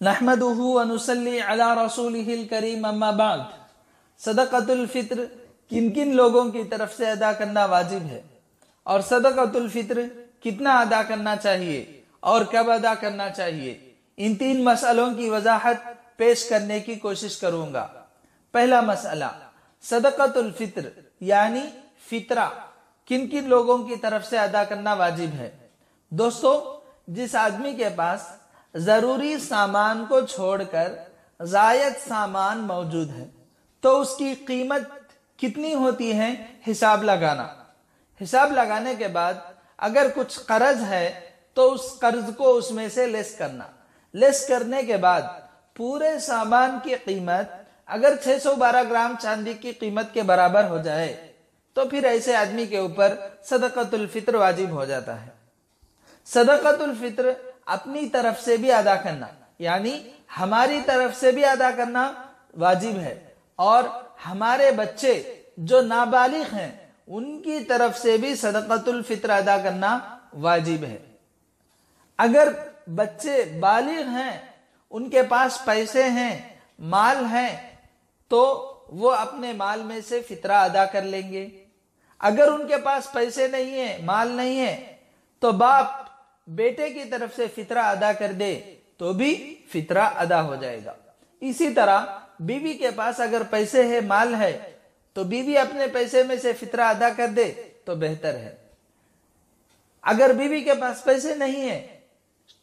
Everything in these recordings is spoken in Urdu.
نحمدہ ونصلی علی رسولہ الکریم اما بعد۔ صدقۃ الفطر کن کن لوگوں کی طرف سے ادا کرنا واجب ہے اور صدقۃ الفطر کتنا ادا کرنا چاہیے اور کب ادا کرنا چاہیے، ان تین مسئلوں کی وضاحت پیش کرنے کی کوشش کروں گا۔ پہلا مسئلہ، صدقۃ الفطر یعنی فطرہ کن کن لوگوں کی طرف سے ادا کرنا واجب ہے۔ دوستو، جس آدمی کے پاس ضروری سامان کو چھوڑ کر زائد سامان موجود ہے تو اس کی قیمت کتنی ہوتی ہے، حساب لگانے کے بعد اگر کچھ قرض ہے تو اس قرض کو اس میں سے لیس کرنے کے بعد پورے سامان کی قیمت اگر 612 گرام چاندی کی قیمت کے برابر ہو جائے تو پھر ایسے آدمی کے اوپر صدقۃ الفطر واجب ہو جاتا ہے۔ صدقۃ الفطر اپنی طرف سے بھی ادا کرنا یعنی ہماری طرف سے بھی ادا کرنا واجب ہے، اور ہمارے بچے جو نابالغ ہیں ان کی طرف سے بھی صدقۃ الفطر ادا کرنا واجب ہے۔ اگر بچے بالغ ہیں، ان کے پاس پیسے ہیں، مال ہیں، تو وہ اپنے مال میں سے فطرہ ادا کر لیں گے۔ اگر ان کے پاس پیسے نہیں ہیں، مال نہیں ہے، تو باپ بیٹے کی طرف سے فطرہ ادا کر دے تو بھی فطرہ ادا ہو جائے گا۔ اسی طرح بیوی کے پاس اگر پیسے ہے، مال ہے، تو بیوی اپنے پیسے میں سے فطرہ ادا کر دے تو بہتر ہے۔ اگر بیوی کے پاس پیسے نہیں ہیں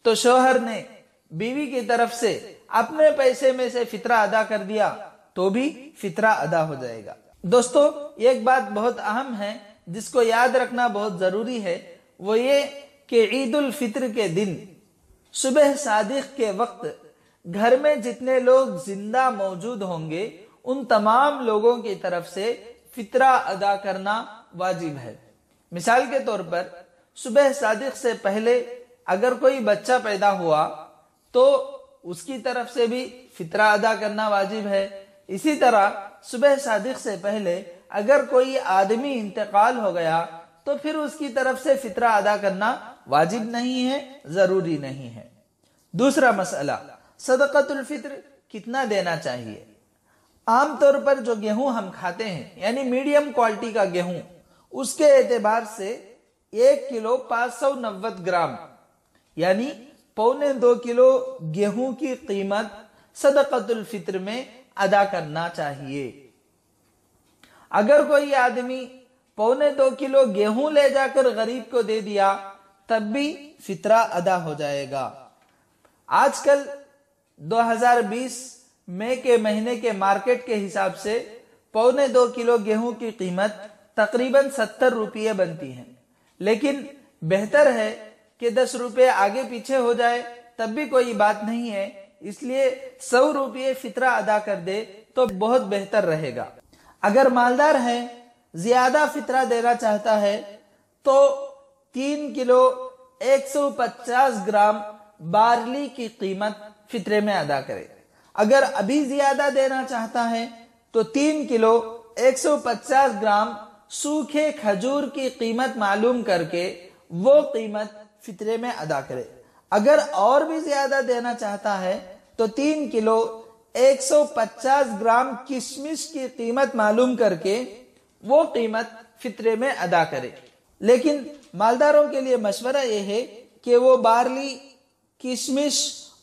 تو شوہر نے بیوی کی طرف سے اپنے پیسے میں سے فطرہ ادا کر دیا تو بھی فطرہ ادا ہو جائے گا۔ دوستو، ایک بات بہت اہم ہے جس کو یاد رکھنا بہت ضروری ہے، وہ یہ کہ عید الفطر کے دن صبح صادق کے وقت گھر میں جتنے لوگ زندہ موجود ہوں گے ان تمام لوگوں کی طرف سے فطرہ ادا کرنا واجب ہے۔ مثال کے طور پر صبح صادق سے پہلے اگر کوئی بچہ پیدا ہوا تو اس کی طرف سے بھی فطرہ ادا کرنا واجب ہے۔ اسی طرح صبح صادق سے پہلے اگر کوئی آدمی انتقال ہو گیا تو پھر اس کی طرف سے فطرہ ادا کرنا واجب نہیں ہے، ضروری نہیں ہے۔ دوسرا مسئلہ، صدقۃ الفطر کتنا دینا چاہیے۔ عام طور پر جو گیہوں ہم کھاتے ہیں یعنی میڈیم کوالٹی کا گیہوں، اس کے اعتبار سے 1 کلو 590 گرام یعنی 1.25 کلو گیہوں کی قیمت صدقۃ الفطر میں ادا کرنا چاہیے۔ اگر کوئی آدمی 1.25 کلو گیہوں لے جا کر غریب کو دے دیا تب بھی فطرہ ادا ہو جائے گا۔ آج کل 2020 مئی کے مہینے کے مارکیٹ کے حساب سے 1.25 کلو گیہوں کی قیمت تقریباً 70 روپے بنتی ہے، لیکن بہتر ہے کہ 10 روپے آگے پیچھے ہو جائے تب بھی کوئی بات نہیں ہے، اس لیے 100 روپے فطرہ ادا کر دے تو بہت بہتر رہے گا۔ اگر مالدار ہے، زیادہ فطرہ دینا چاہتا ہے تو 3 کلو 150 گرام بارلی کی قیمت فطرے میں ادا کرے۔ اگر ابھی زیادہ دینا چاہتا ہے تو 3 کلو 150 گرام سوکھے کھجور کی قیمت معلوم کر کے وہ قیمت فطرے میں ادا کرے۔ اگر اور بھی زیادہ دینا چاہتا ہے تو 3 کلو 150 گرام کشمش کی قیمت معلوم کر کے وہ قیمت فطرے میں ادا کرے۔ لیکن مالداروں کے لیے مشورہ یہ ہے کہ وہ بارلی، کشمش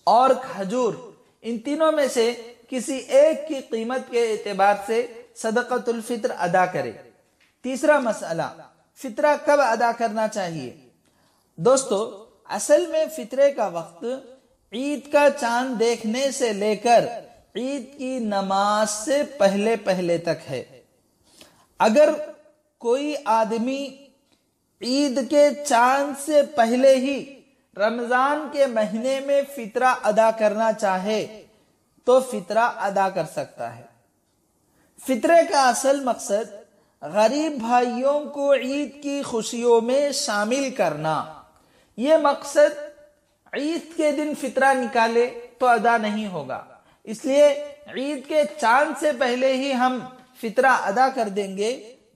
اور کھجور ان تینوں میں سے کسی ایک کی قیمت کے اعتبار سے صدقۃ الفطر ادا کرے۔ تیسرا مسئلہ، فطرہ کب ادا کرنا چاہیے۔ دوستو، اصل میں فطرے کا وقت عید کا چاند دیکھنے سے لے کر عید کی نماز سے پہلے تک ہے۔ اگر کوئی آدمی عید کے چاند سے پہلے ہی رمضان کے مہینے میں فطرہ ادا کرنا چاہے تو فطرہ ادا کر سکتا ہے۔ فطرے کا اصل مقصد غریب بھائیوں کو عید کی خوشیوں میں شامل کرنا۔ یہ مقصد عید کے دن فطرہ نکالے تو ادا نہیں ہوگا، اس لیے عید کے چاند سے پہلے ہی ہم فطرہ ادا کر دیں گے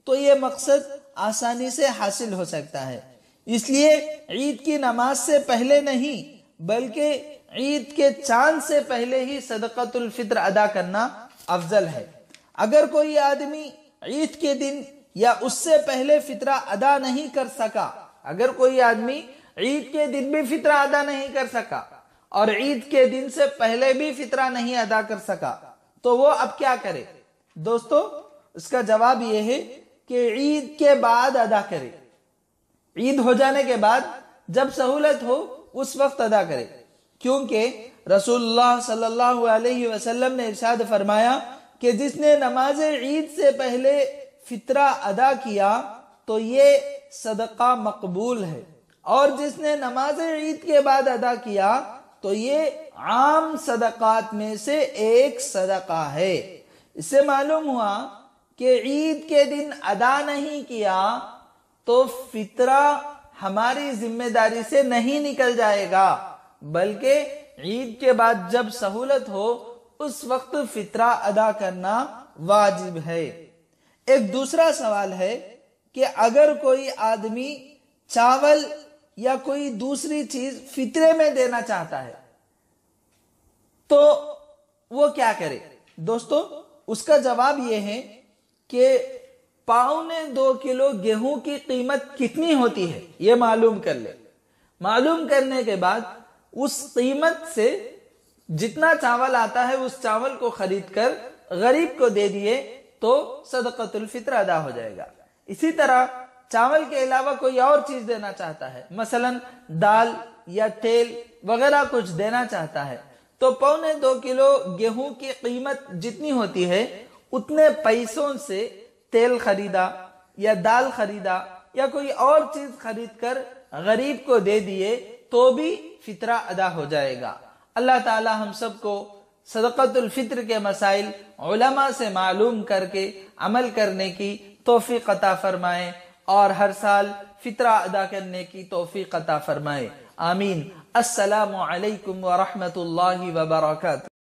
تو یہ مقصد آسانی سے حاصل ہو سکتا ہے۔ اس لیے عید کی نماز سے پہلے نہیں بلکہ عید کے چاند سے پہلے ہی صدقۃ الفطر ادا کرنا افضل ہے۔ اگر کوئی آدمی عید کے دن یا اس سے پہلے فطرہ ادا نہیں کر سکا، اگر کوئی آدمی عید کے دن بھی فطرہ ادا نہیں کر سکا اور عید کے دن سے پہلے بھی فطرہ نہیں ادا کر سکا، تو وہ اب کیا کرے؟ دوستو، اس کا جواب یہ ہے کہ عید کے بعد ادا کرے۔ عید ہو جانے کے بعد جب سہولت ہو اس وقت ادا کرے، کیونکہ رسول اللہ صلی اللہ علیہ وسلم نے ارشاد فرمایا کہ جس نے نماز عید سے پہلے فطرہ ادا کیا تو یہ صدقہ مقبول ہے، اور جس نے نماز عید کے بعد ادا کیا تو یہ عام صدقات میں سے ایک صدقہ ہے۔ اس سے معلوم ہوا کہ عید کے دن ادا نہیں کیا تو فطرہ ہماری ذمہ داری سے نہیں نکل جائے گا، بلکہ عید کے بعد جب سہولت ہو اس وقت فطرہ ادا کرنا واجب ہے۔ ایک دوسرا سوال ہے کہ اگر کوئی آدمی چاول یا کوئی دوسری چیز فطرے میں دینا چاہتا ہے تو وہ کیا کرے؟ دوستو، اس کا جواب یہ ہے کہ 1.25 کلو گیہوں کی قیمت کتنی ہوتی ہے یہ معلوم کر لے۔ معلوم کرنے کے بعد اس قیمت سے جتنا چاول آتا ہے اس چاول کو خرید کر غریب کو دے دیے تو صدقۃ الفطر ادا ہو جائے گا۔ اسی طرح چاول کے علاوہ کوئی اور چیز دینا چاہتا ہے، مثلا دال یا تیل وغیرہ کچھ دینا چاہتا ہے، تو 1.25 کلو گیہوں کی قیمت جتنی ہوتی ہے اتنے پیسوں سے تیل خریدا یا دال خریدا یا کوئی اور چیز خرید کر غریب کو دے دیے تو بھی فطرہ ادا ہو جائے گا۔ اللہ تعالی ہم سب کو صدقۃ الفطر کے مسائل علماء سے معلوم کر کے عمل کرنے کی توفیق عطا فرمائے اور ہر سال فطرہ ادا کرنے کی توفیق عطا فرمائے، آمین۔ السلام علیکم ورحمۃ اللہ وبرکاتہ۔